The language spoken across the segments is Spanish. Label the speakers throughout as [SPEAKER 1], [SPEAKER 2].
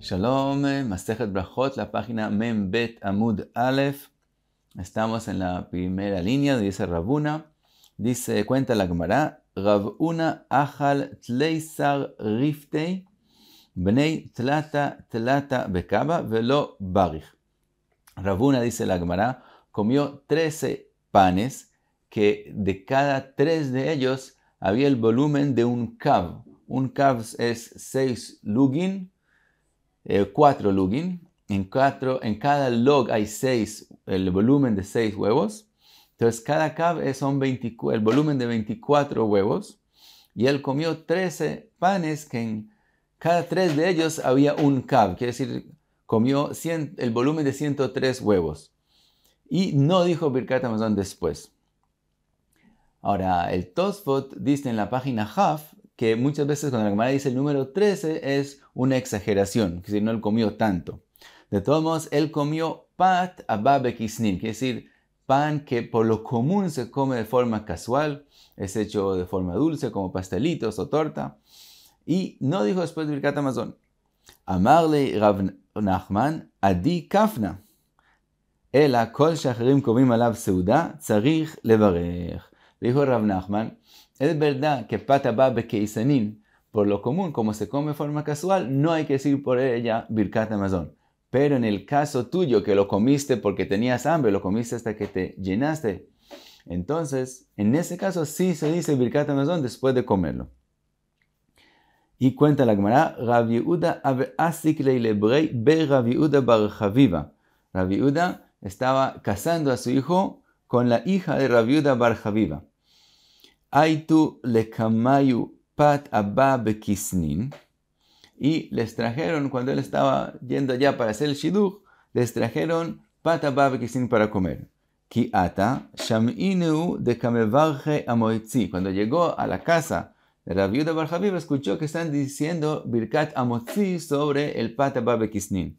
[SPEAKER 1] Shalom, Masejet Brajot, la página Mem Bet Amud Aleph. Estamos en la primera línea, dice Rabuna. Dice, cuenta la Gemara, Rabuna Achal Tleisar Riftei Bnei Tlata Bekaba Velo Barich. Rabuna, dice la Gemara, comió 13 panes que de cada 3 de ellos había el volumen de un kav. Un kav es 6 lugin, 4 lugin. En cada log hay 6, el volumen de 6 huevos. Entonces cada kav es el volumen de 24 huevos. Y él comió 13 panes que en cada 3 de ellos había un kav. Quiere decir, comió el volumen de 103 huevos. Y no dijo Birkat Hamazon después. Ahora, el Tosfot dice en la página Haf que muchas veces cuando la Gemara dice el número 13 es una exageración, que si no él comió tanto. De todos modos, él comió pat abba bekisnin, quiere decir pan que por lo común se come de forma casual, es hecho de forma dulce como pastelitos o torta. Y no dijo después de Birkat Hamazon. Amarle Rav Nachman adi kafna. Ela kol shacharim kovim alav seuda tzarich levarech. Dijo Rav Nachman, es verdad que pat abba bekeisanin, por lo común, como se come de forma casual, no hay que decir por ella Birkat Hamazon. Pero en el caso tuyo, que lo comiste porque tenías hambre, lo comiste hasta que te llenaste, entonces, en ese caso sí se dice Birkat Hamazon después de comerlo. Y cuenta la Gemara, Rav Yehuda asik leilebrei be Rav Yehuda bar Chaviva. Rav Yehuda estaba casando a su hijo con la hija de Rav Yehuda bar Chaviva. Aitu lekamayu pat abba bekisnin. Y les trajeron, cuando él estaba yendo allá para hacer el shidduch, les trajeron pat abba bekisnin para comer. Ki ata sham'ineu de kamevarche amoitzi. Cuando llegó a la casa de Rav Yehuda bar Chaviva, escuchó que están diciendo Birkat Amotzi sobre el pat abba bekisnin.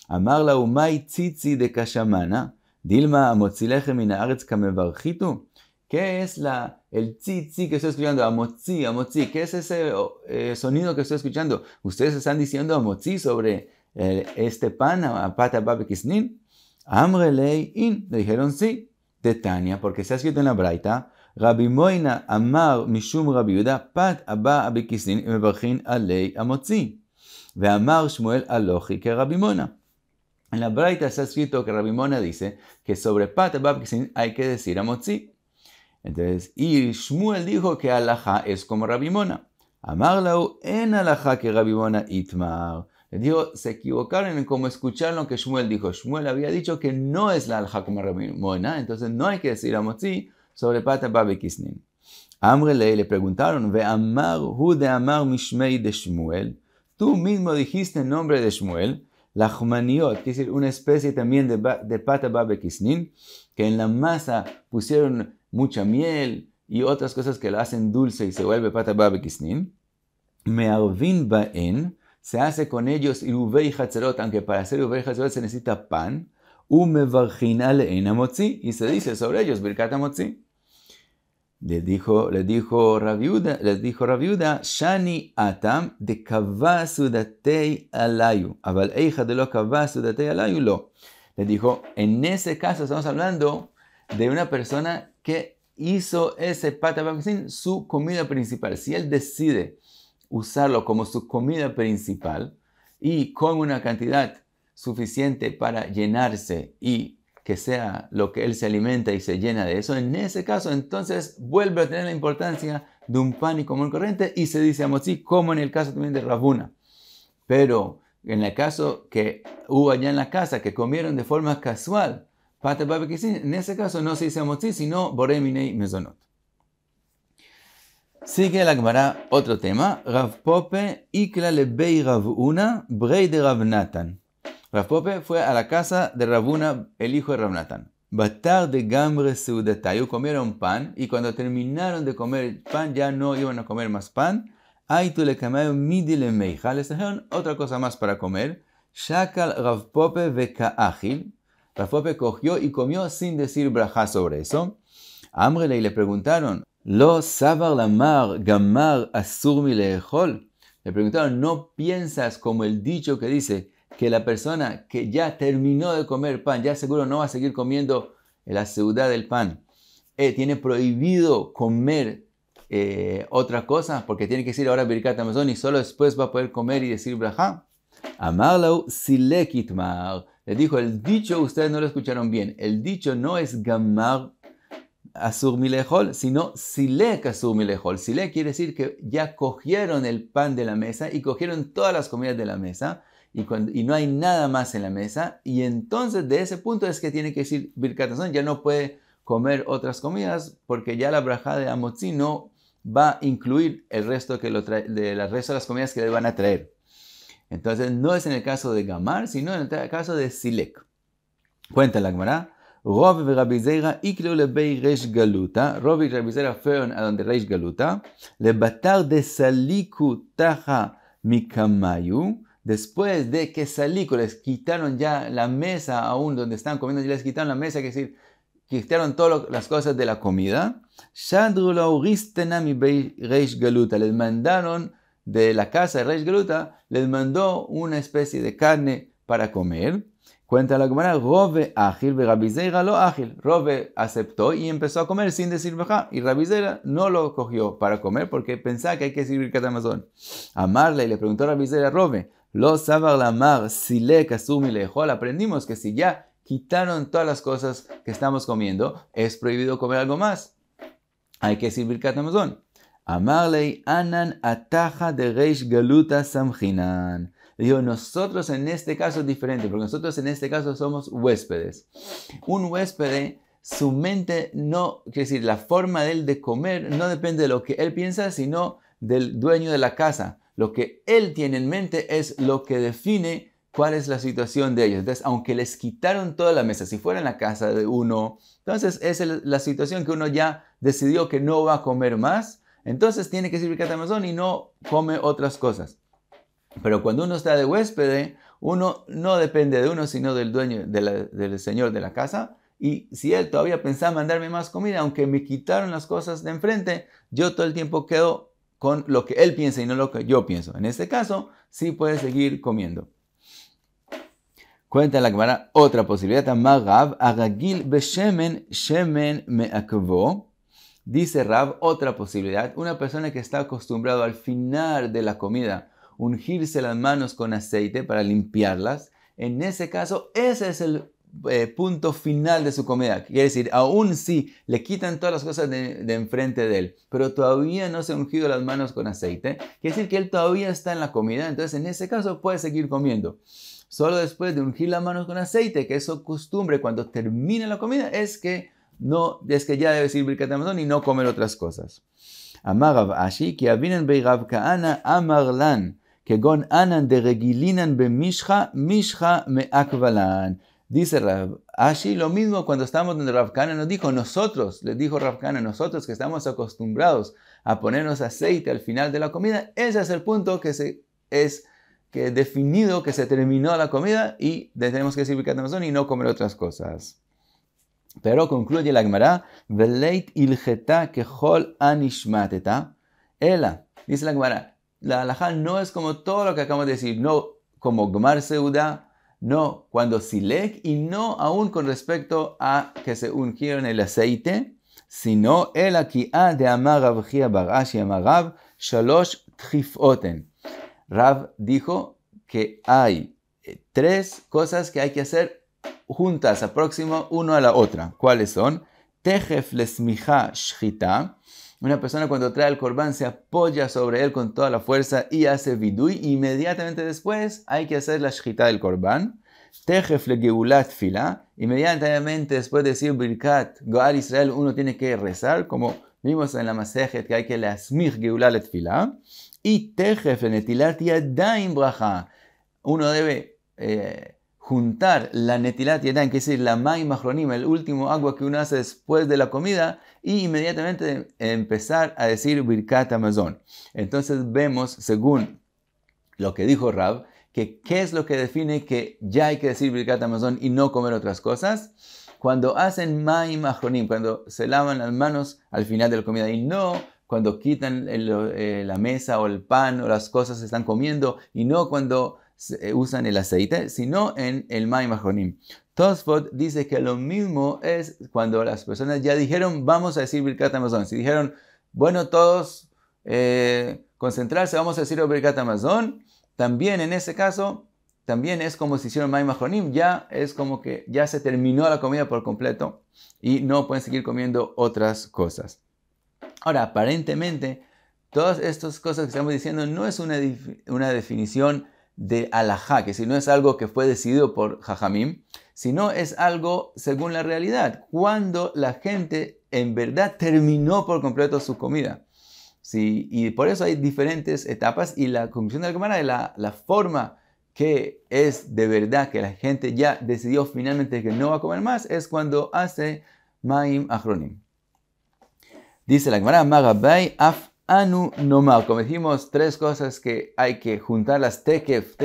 [SPEAKER 1] Amar la umay tzitzi de kashamana, dilma amotzi lechem min haaretz kamevarchitu. ¿Qué es el tzitzi que estoy escuchando? Amotzi, amotzi. ¿Qué es ese sonido que estoy escuchando? ¿Ustedes están diciendo amotzi sobre este pan, pat abba bekisnin? Amrelei in. Le dijeron sí. De Tania, porque está escrito en la Braita, Rabbi Moina amar mishum Rabbi Yehuda pat abba bekisnin mevarchin alei amotzi. Ve amar Shmuel alochi que Rabbi Moina. En la Braita está escrito que Rabbi Moina dice que sobre pat abba bekisnin hay que decir amotzi. Entonces, y Shmuel dijo que alajá es como Rabbi Mona. Amarlau en alajá que Rabbi Mona itmar. Le dijo, se equivocaron en cómo escuchar lo que Shmuel dijo. Shmuel había dicho que no es la alajá como Rabbi Mona, entonces no hay que decir amotzi sobre pat abba bekisnin. Amrele le preguntaron, ve amar hu de amar mishmei de Shmuel. Tú mismo dijiste en nombre de Shmuel, lachmaniot, quiere decir una especie también de pat abba bekisnin, que en la masa pusieron mucha miel y otras cosas que la hacen dulce y se vuelve pat abba bekisnin. Me'arvin ba'en, se hace con ellos iruvei chatzerot, aunque para hacer iruvei chatzerot se necesita pan, umevarchin alein amotzi, y se dice sobre ellos birkat amotzi. Les dijo Rav Yehuda, shani atam de kavah sudatei alayu, aval eicha de lo kavah sudatei alayu lo. Les dijo, en ese caso estamos hablando de una persona que hizo ese pat abba bekisnin su comida principal. Si él decide usarlo como su comida principal y con una cantidad suficiente para llenarse y que sea lo que él se alimenta y se llena de eso, en ese caso entonces vuelve a tener la importancia de un pan y común corriente y se dice amotzi, como en el caso también de Rabuna. Pero en el caso que hubo allá en la casa que comieron de forma casual pat abba bekisnin, en ese caso no se dice amotzi, sino borei minei mezonot. Sigue la Gemara otro tema. Rav Pope ikla lebei Rav Una brei de Rav Natan. Rav Pope fue a la casa de Rav Una, el hijo de Rav Natan. Batar de gambre seudatayu, comieron pan, y cuando terminaron de comer el pan, ya no iban a comer más pan. Aitu le kamayu midi le meija, les trajeron otra cosa más para comer. Shakal Rav Pope vekaachil. Rav Pope cogió y comió sin decir brajá sobre eso. Amrele, y le preguntaron, Lo sabar lamar gamar asur mi leechol. Le preguntaron, ¿no piensas como el dicho que dice que la persona que ya terminó de comer pan, ya seguro no va a seguir comiendo la seudá del pan, tiene prohibido comer otra cosa porque tiene que decir ahora Birkat Hamazon y solo después va a poder comer y decir Brajá? Amarlau silek itmar. Le dijo, el dicho, ustedes no lo escucharon bien. El dicho no es gamar asur milejol, sino silek asur milejol. Silek quiere decir que ya cogieron el pan de la mesa y cogieron todas las comidas de la mesa y no hay nada más en la mesa. Y entonces de ese punto es que tiene que decir Birkat Hamazon, ya no puede comer otras comidas porque ya la brajá de Hamotzi no va a incluir el resto de las comidas que le van a traer. Entonces no es en el caso de Gamar, sino en el caso de Silek. Cuenta la Gemara. Rov y Rabbi Zeira iklu lebei Reish Galuta. Rov y Rabbi Zeira fueron a donde Reish Galuta. Le batar de Saliku taja mikamayu. Después de que Saliku les quitaron ya la mesa aún donde están comiendo, ya les quitaron la mesa, que decir, quitaron todas las cosas de la comida. Shadru lauristena mi bei Reish Galuta. Les mandaron de la casa de Reish Galuta, les mandó una especie de carne para comer. Cuenta la Gemara, Rove ágil, Rabbi Zeira lo ágil. Rove aceptó y empezó a comer sin decir Bajá. Y Rabbi Zeira no lo cogió para comer porque pensaba que hay que decir Birkat Hamazon. Amarle y le preguntó a Rabbi Zeira, Rove, lo sabar la mar, silek asumi lejol. Aprendimos que si ya quitaron todas las cosas que estamos comiendo, es prohibido comer algo más. Hay que decir Birkat Hamazon. Amarlei anan ataja de Reish Galuta samjinan. Dijo, nosotros en este caso es diferente, porque nosotros en este caso somos huéspedes. Un huésped, su mente no, quiere decir, la forma de él de comer no depende de lo que él piensa, sino del dueño de la casa. Lo que él tiene en mente es lo que define cuál es la situación de ellos. Entonces, aunque les quitaron toda la mesa, si fuera en la casa de uno, entonces es la situación que uno ya decidió que no va a comer más. Entonces tiene que decir Birkat Hamazon y no come otras cosas. Pero cuando uno está de huésped, uno no depende de uno, sino del dueño, del señor de la casa. Y si él todavía pensaba mandarme más comida, aunque me quitaron las cosas de enfrente, yo todo el tiempo quedo con lo que él piensa y no lo que yo pienso. En este caso, sí puede seguir comiendo. Cuenta la Gemara otra posibilidad. Amar agagil beshemen shemen me'akvo. Dice Rav, otra posibilidad, una persona que está acostumbrado al final de la comida ungirse las manos con aceite para limpiarlas, en ese caso ese es el punto final de su comida. Quiere decir, aún si le quitan todas las cosas de enfrente de él, pero todavía no se ha ungido las manos con aceite, quiere decir que él todavía está en la comida, entonces en ese caso puede seguir comiendo. Solo después de ungir las manos con aceite, que es su costumbre cuando termina la comida, es que ya debe decir Birkat Hamazon y no comer otras cosas. Amar Rav Ashi, que avinen bei Rav Kahana amarlan, que gon anan de regilinan be mishcha me'akvalan. Dice Rav Ashi, lo mismo cuando estamos donde Rav Kahana nos dijo, les dijo Rav Kahana, nosotros que estamos acostumbrados a ponernos aceite al final de la comida, ese es el punto que definido que se terminó la comida y tenemos que decir Birkat Hamazon y no comer otras cosas. Pero concluye la Gemara, Veleit ilcheta kechol anishmateta. Ela, dice la Gemara, la halajá no es como todo lo que acabamos de decir, no como Gmar Seuda, no cuando Silek y no aún con respecto a que se ungieron el aceite, sino Ela ki de amar Rav Chia bar Ashi amar Rav shalosh tchifoten. Rav dijo que hay 3 cosas que hay que hacer juntas, próximo uno a la otra. ¿Cuáles son? Tejef lesmicha shchita. Una persona cuando trae el corbán se apoya sobre él con toda la fuerza y hace vidui. Inmediatamente después hay que hacer la shchita del corbán. Tejef legeulat fila. Inmediatamente después de decir birkat Goal Israel uno tiene que rezar, como vimos en la Masejet que hay que lasmich geulat fila. Y tejef netilat yadayim bracha. Uno debe juntar la netilat yadayim, que es decir, la maim achronim, el último agua que uno hace después de la comida, y inmediatamente empezar a decir Birkat Hamazon. Entonces vemos, según lo que dijo Rav, que qué es lo que define que ya hay que decir Birkat Hamazon y no comer otras cosas. Cuando hacen maim achronim, cuando se lavan las manos al final de la comida, y no cuando quitan la mesa o el pan o las cosas que están comiendo, y no cuando usan el aceite, sino en el Mayim Achronim. Tosfot dice que lo mismo es cuando las personas ya dijeron, vamos a decir Birkat Hamazon. Si dijeron, bueno, todos concentrarse, vamos a decir Birkat Hamazon, también en ese caso, también es como si hicieron Mayim Achronim, ya es como que ya se terminó la comida por completo y no pueden seguir comiendo otras cosas. Ahora, aparentemente, todas estas cosas que estamos diciendo no es una definición de alajá, que si no es algo que fue decidido por Jajamim, sino es algo según la realidad, cuando la gente en verdad terminó por completo su comida. Sí, y por eso hay diferentes etapas, y la conclusión de la Gemara es la forma que es de verdad que la gente ya decidió finalmente que no va a comer más, es cuando hace Mayim Achronim. Dice la Gemara, Magabai af anu nomar. Como dijimos, tres cosas que hay que juntarlas, tekef.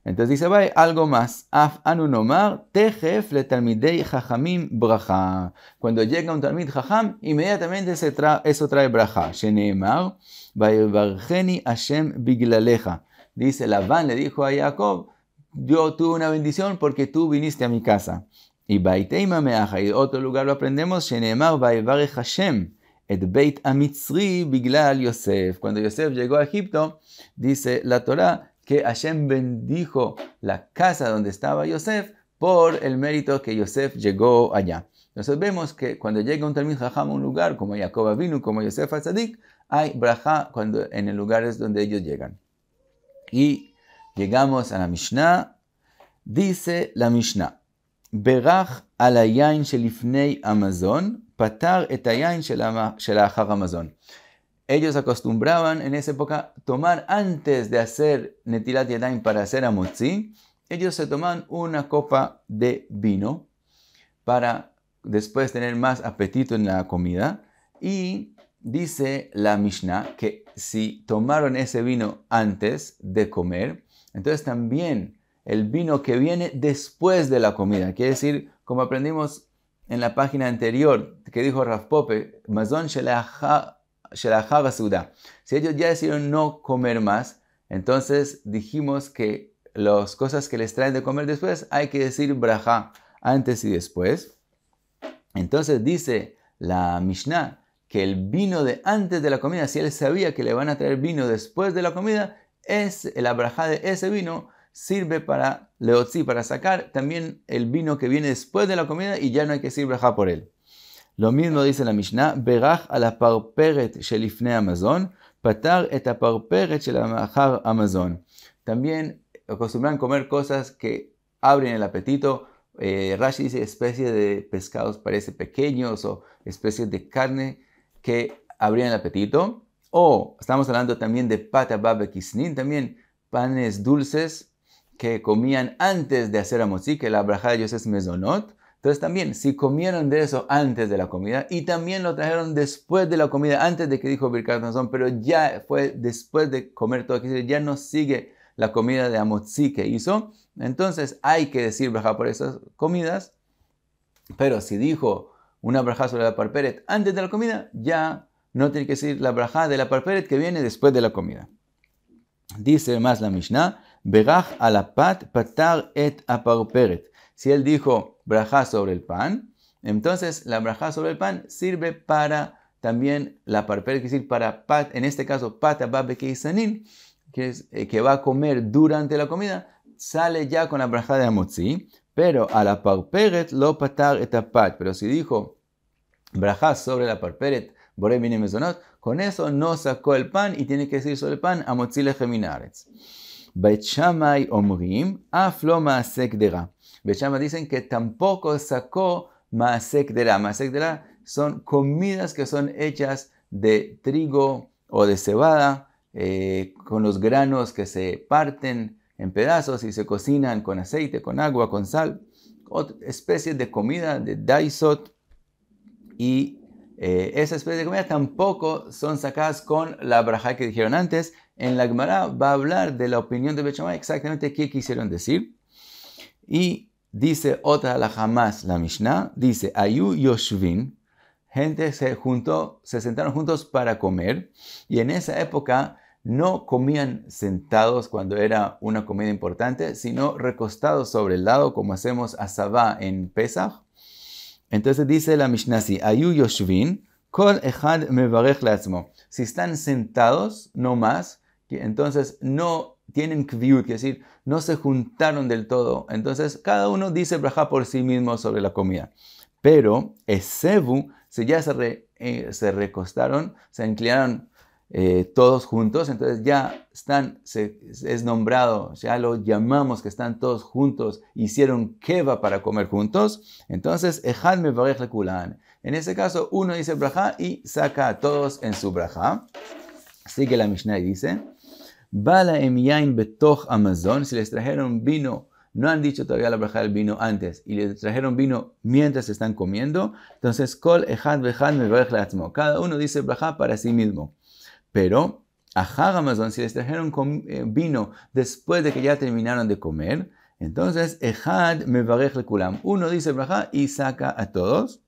[SPEAKER 1] Entonces dice, vaya, algo más. Af anu nomar, tejef le talmidei jajamim bracha. Cuando llega un talmid jajam, inmediatamente eso trae bracha. Sheneemar, vayevarcheni Hashem biglaleja. Dice, Labán le dijo a Jacob, yo tuve una bendición porque tú viniste a mi casa. Y baiteima meaja, y de otro lugar lo aprendemos, Sheneemar, vayevarech Hashem. Et Beit Amitzri Biglal Yosef. Cuando Yosef llegó a Egipto, dice la Torá que Hashem bendijo la casa donde estaba Yosef por el mérito que Yosef llegó allá. Entonces vemos que cuando llega un Talmid Jajam a un lugar, como Jacob Avinu, como Yosef HaTzadik, hay braja en los lugares donde ellos llegan. Y llegamos a la Mishnah. Dice la Mishnah, Berach al hayain shelifnei Amazon, patar et hayain shelachar Amazon. Ellos acostumbraban en esa época tomar antes de hacer netilat yadayim para hacer hamotzi, ellos se tomaban una copa de vino para después tener más apetito en la comida. Y dice la Mishnah que si tomaron ese vino antes de comer, entonces también el vino que viene después de la comida, quiere decir, como aprendimos en la página anterior, que dijo Rav Pope, Mazon shelachar seudah. Si ellos ya decidieron no comer más, entonces dijimos que las cosas que les traen de comer después, hay que decir braja antes y después. Entonces dice la Mishnah que el vino de antes de la comida, si él sabía que le van a traer vino después de la comida, es la braja de ese vino sirve para leotzi, para sacar también el vino que viene después de la comida y ya no hay que decir braja por él. Lo mismo dice la Mishnah, berach a la parperet shelifnei Amazon, patar et a parperet shelachar Amazon. También acostumbran comer cosas que abren el apetito. Rashi dice especies de pescados parece pequeños o especies de carne que abrían el apetito. O estamos hablando también de pata baba kisnin, también panes dulces que comían antes de hacer hamotzi, que la braja de ellos es mezonot. Entonces también, si comieron de eso antes de la comida y también lo trajeron después de la comida, antes de que dijo Birkat Hamazon, pero ya fue después de comer todo, que ya no sigue la comida de hamotzi que hizo, entonces hay que decir braja por esas comidas. Pero si dijo una braja sobre la parperet antes de la comida, ya no tiene que decir la braja de la parperet que viene después de la comida. Dice más la Mishnah, berach a la pat patar et aparperet. Si él dijo braja sobre el pan, entonces la braja sobre el pan sirve para también la parperet, que es decir, para pat, en este caso pata babe keisanin, que va a comer durante la comida, sale ya con la braja de hamotzi, pero a la parperet lo patar et pat. Pero si dijo braja sobre la parperet, borei mine mezonot, con eso no sacó el pan y tiene que decir sobre el pan hamotzi lechem min haaretz. Beit Shammai omrim af lo maaseh kdera. Beit Shammai dicen que tampoco sacó maaseh kdera. Maaseh kdera son comidas que son hechas de trigo o de cebada, con los granos que se parten en pedazos y se cocinan con aceite, con agua, con sal. Otra especie de comida de daisot, y esa especie de comida tampoco son sacadas con la braja que dijeron antes. En la Gemara va a hablar de la opinión de Beit Shammai exactamente qué quisieron decir. Y dice otra halajá más la Mishnah, dice, Ayu Yoshvin, gente se sentaron juntos para comer, y en esa época no comían sentados cuando era una comida importante, sino recostados sobre el lado, como hacemos asavá en Pesach. Entonces dice la Mishnah así, Ayu yoshvin, kol echad mevarech leatzmo. Si están sentados, no más, entonces no tienen kviut, es decir, no se juntaron del todo. Entonces cada uno dice brajá por sí mismo sobre la comida. Pero esevu, si ya se recostaron, se inclinaron todos juntos, entonces ya es nombrado, ya lo llamamos que están todos juntos, hicieron keva para comer juntos, entonces echad mevarech lekulan. En ese caso uno dice brajá y saca a todos en su brajá. Así que la Mishnah dice, Bala em yain betoch amazon, si les trajeron vino, no han dicho todavía la brajá del vino antes, y les trajeron vino mientras están comiendo, entonces kol echad vechad mevarech leatzmo. Cada uno dice brajá para sí mismo. Pero, ajag amazon, si les trajeron vino después de que ya terminaron de comer, entonces, echad mevarech lekulam. Uno dice brajá y saca a todos.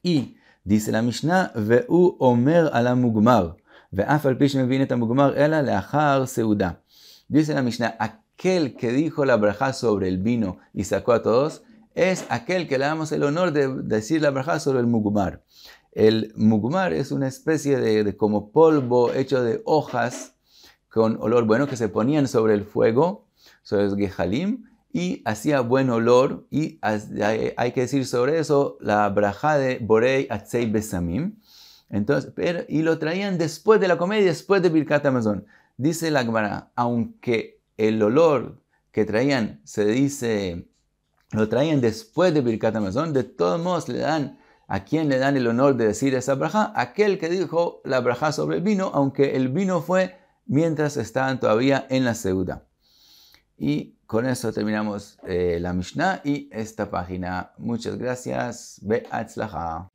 [SPEAKER 1] Y dice la Mishnah, ve'u omer ala mugmar, ve'af al pi shemevin et hamugmar ela leachar seuda. Dice la Mishnah, aquel que dijo la brajá sobre el vino y sacó a todos, es aquel que le damos el honor de decir la brajá sobre el mugmar. El mugmar es una especie de como polvo hecho de hojas con olor bueno que se ponían sobre el fuego, sobre los gehalim, y hacía buen olor. Y hay que decir sobre eso la brajá de Borei Atzei Besamim. Entonces, y lo traían después de la comida y después de Birkat Hamazon. Dice la Gemara, aunque el olor que traían lo traían después de Birkat Hamazon, de todos modos ¿a quién le dan el honor de decir esa brajá? Aquel que dijo la brajá sobre el vino, aunque el vino fue mientras estaban todavía en la seuda. Y con eso terminamos la Mishnah y esta página. Muchas gracias. Be'atzlacha.